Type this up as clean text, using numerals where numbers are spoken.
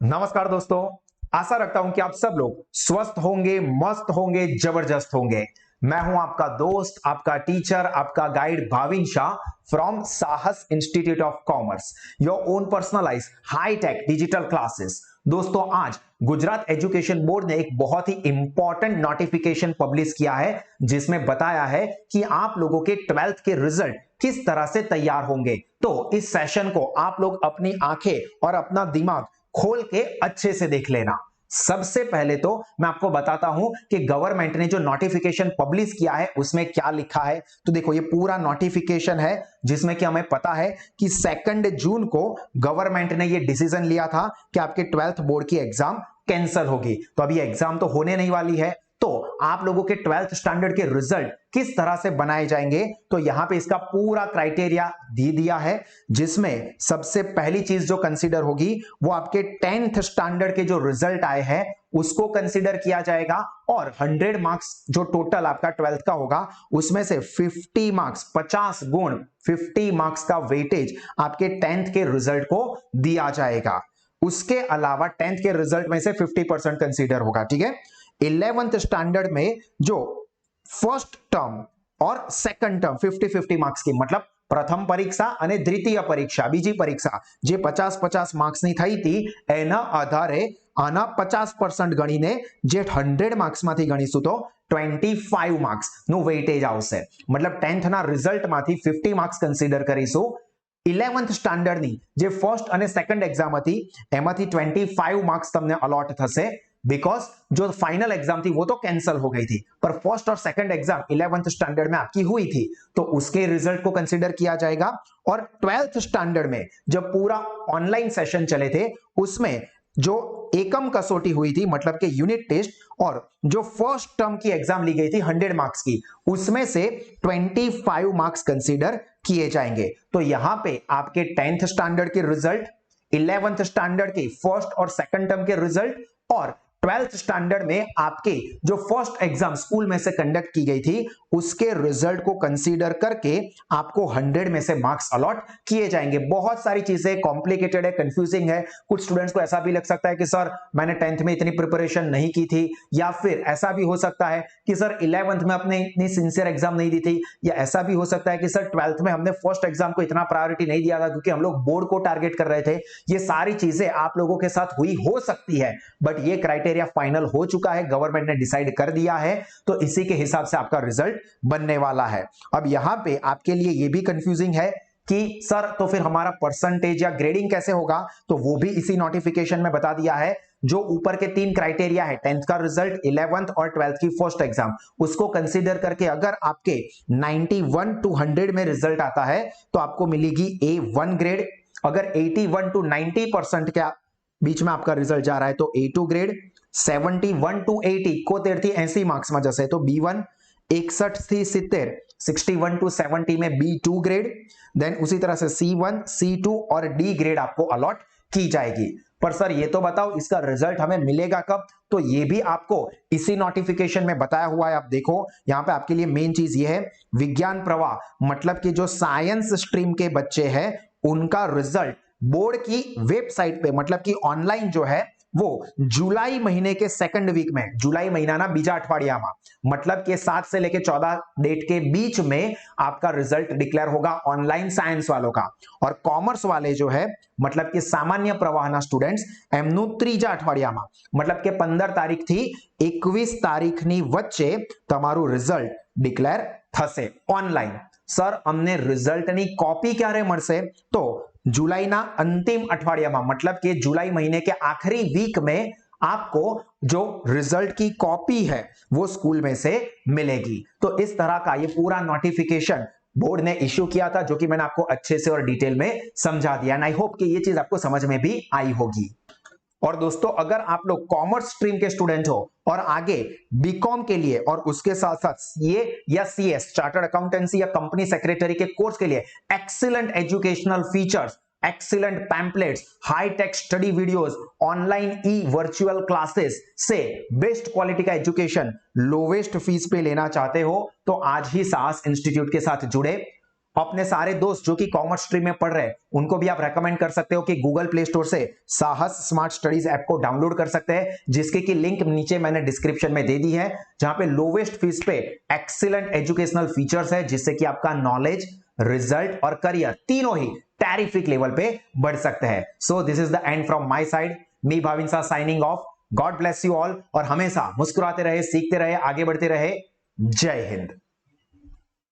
नमस्कार दोस्तों। आशा रखता हूं कि आप सब लोग स्वस्थ होंगे, मस्त होंगे, जबरदस्त होंगे। मैं हूं आपका दोस्त, आपका टीचर, आपका guide Bhavin Shah from Sahas Institute of Commerce, your own personalise hitech digital classes. दोस्तों, आज गुजरात एजुकेशन बोर्ड ने एक बहुत ही इंपॉर्टेंट नोटिफिकेशन पब्लिश किया है, जिसमें बताया है कि आप लोगों के 12th के रिजल्ट किस तरह से तैयार होंगे। तो इस सेशन को आप लोग अपनी आंखें और अपना दिमाग खोल के अच्छे से देख लेना। सबसे पहले तो मैं आपको बताता हूं कि गवर्नमेंट ने जो नोटिफिकेशन पब्लिश किया है उसमें क्या लिखा है। तो देखो, ये पूरा नोटिफिकेशन है जिसमें कि हमें पता है कि 2 जून को गवर्नमेंट ने ये डिसीजन लिया था कि आपके 12th बोर्ड की एग्जाम कैंसिल होगी। तो अभी एग्जाम तो होने नहीं वाली है, तो आप लोगों के 12th स्टैंडर्ड के रिजल्ट किस तरह से बनाए जाएंगे, तो यहां पे इसका पूरा क्राइटेरिया दे दिया है, जिसमें सबसे पहली चीज जो कंसीडर होगी वो आपके 10th स्टैंडर्ड के जो रिजल्ट आए हैं उसको कंसीडर किया जाएगा। और 100 मार्क्स जो टोटल आपका 12th का होगा उसमें से 50 मार्क्स, 50 गुण, 50 मार्क्स का वेटेज आपके 10th के रिजल्ट को दिया जाएगा। उसके अलावा 10th के रिजल्ट में से 50% कंसीडर होगा, ठीक है। 11th स्टैंडर्ड में जो फर्स्ट टर्म और सेकंड टर्म 50-50 मार्क्स की, मतलब પ્રથમ પરીક્ષા અને દ્વિતીય પરીક્ષા, બીજી પરીક્ષા જે 50-50 માર્ક્સની થઈ હતી એના આધારે આના 50% ગણીને જે 100 માર્ક્સમાંથી ગણીશું તો 25 માર્ક્સ નું વેઇટેજ આવશે। मतलब 10th ના રિઝલ્ટમાંથી 50 માર્ક્સ કન્સિડર કરીશું। 11th સ્ટાન્ડર્ડની જે ફર્સ્ટ અને સેકન્ડ એક્ઝામ હતી એમાંથી 25 માર્ક્સ તમને અલોટ થશે, बिकॉज जो फाइनल एग्जाम थी वो तो कैंसिल हो गई थी, पर फर्स्ट और सेकंड एग्जाम 11th स्टैंडर्ड में आपकी हुई थी, तो उसके रिजल्ट को कंसीडर किया जाएगा। और 12th स्टैंडर्ड में जब पूरा ऑनलाइन सेशन चले थे उसमें जो एकम कसौटी हुई थी, मतलब के यूनिट टेस्ट, और जो फर्स्ट टर्म की एग्जाम ली गई थी 100 मार्क्स की, उसमें से 25 मार्क्स कंसीडर किए जाएंगे। तो यहां पे आपके 10th स्टैंडर्ड के रिजल्ट, 11th स्टैंडर्ड के फर्स्ट और सेकंड टर्म के रिजल्ट, और 12th स्टैंडर्ड में आपके जो फर्स्ट एग्जाम स्कूल में से कंडक्ट की गई थी उसके रिजल्ट को कंसीडर करके आपको 100 में से मार्क्स अलॉट किए जाएंगे। बहुत सारी चीजें कॉम्प्लिकेटेड है, कंफ्यूजिंग है। कुछ स्टूडेंट्स को ऐसा भी लग सकता है कि सर मैंने 10th में इतनी प्रिपरेशन नहीं की थी, या फिर ऐसा भी हो सकता है कि सर 11th में अपने इतनी सिंसियर एग्जाम नहीं दी थी, या ऐसा भी हो सकता है कि सर 12th में हमने फर्स्ट एग्जाम को इतना प्रायोरिटी नहीं दिया था क्योंकि हम लोग बोर्ड को टारगेट कर रहे थे। ये सारी चीजें आप लोगों के साथ हुई हो सकती है, बट ये क्राइटेरिया फाइनल हो चुका है, गवर्नमेंट ने डिसाइड कर दिया है, तो इसी के हिसाब से आपका रिजल्ट बनने वाला है। अब यहां पे आपके लिए ये भी कंफ्यूजिंग है कि सर तो फिर हमारा परसेंटेज या ग्रेडिंग कैसे होगा, तो वो भी इसी नोटिफिकेशन में बता दिया है। जो ऊपर के 3 क्राइटेरिया है, 10th का रिजल्ट, 11th और 12th की फर्स्ट एग्जाम, उसको कंसीडर करके अगर आपके 91 to 100 में रिजल्ट आता है तो आपको मिलेगी A1 ग्रेड। अगर 81 to 90% के बीच में आपका रिजल्ट जा रहा है तो A2 ग्रेड। 71 to 80 71 થી 80 मार्क्स में जैसे तो B1। 61 થી 70 61 to 70 में B2 ग्रेड। देन उसी तरह से C1, C2 और D ग्रेड आपको अलॉट की जाएगी। पर सर ये तो बताओ इसका रिजल्ट हमें मिलेगा कब, तो ये भी आपको इसी नोटिफिकेशन में बताया हुआ है। आप देखो यहां पे आपके लिए मेन चीज ये है, विज्ञान प्रवाह, मतलब कि जो साइंस स्ट्रीम के बच्चे हैं उनका रिजल्ट बोर्ड की वेबसाइट पे, मतलब कि ऑनलाइन जो है वो जुलाई महीने के सेकंड वीक में, जुलाई महीना ना बीजा अठवाडिया में, मतलब कि 7 से लेके 14 डेट के बीच में आपका रिजल्ट डिक्लेयर होगा ऑनलाइन साइंस वालों का। और कॉमर्स वाले जो है, मतलब कि सामान्य प्रवाहना स्टूडेंट्स, एमनु ત્રીજા અઠવાડિયામાં, मतलब कि 15 तारीख थी 21 તારીખની વચ્ચે તમારું રિઝલ્ટ ડિક્લેર થશે ઓનલાइन। सर अमने रिजल्टની कॉपी ક્યારે મળશે, तो जुलाई ना अंतिम अठवाडियाમાં, मतलब कि जुलाई महीने के आखिरी वीक में आपको जो रिजल्ट की कॉपी है वो स्कूल में से मिलेगी। तो इस तरह का ये पूरा नोटिफिकेशन बोर्ड ने इश्यू किया था, जो कि मैंने आपको अच्छे से और डिटेल में समझा दिया। एंड आई होप कि ये चीज आपको समझ में भी आई होगी। और दोस्तों, अगर आप लोग कॉमर्स स्ट्रीम के स्टूडेंट हो और आगे बीकॉम के लिए और उसके साथ साथ सीए या सीएस, चार्टर्ड अकाउंटेंसी या कंपनी सेक्रेटरी के कोर्स के लिए excellent educational features, excellent pamphlets, high tech study videos, online e virtual classes से बेस्ट क्वालिटी का एजुकेशन लोवेस्ट फीस पे लेना चाहते हो तो आज ही साहस इंस्टीट्यूट के साथ जुड़े। अपने सारे दोस्त जो कि कॉमर्स स्ट्रीम में पढ़ रहे हैं उनको भी आप रेकमेंड कर सकते हो कि गूगल प्ले स्टोर से साहस स्मार्ट स्टडीज ऐप को डाउनलोड कर सकते हैं, जिसके की लिंक नीचे मैंने डिस्क्रिप्शन में दे दी है, जहां पे लोवेस्ट फीस पे एक्सीलेंट एजुकेशनल फीचर्स है, जिससे कि आपका नॉलेज, रिजल्ट और करियर तीनों ही टेरिफिक लेवल पे बढ़ सकते हैं। So this is the end from my side, me Bhavin Shah signing off. God bless you all और हमेशा मुस्कुराते रहे, सीखते रहे, आगे बढ़ते रहे। जय हिंद।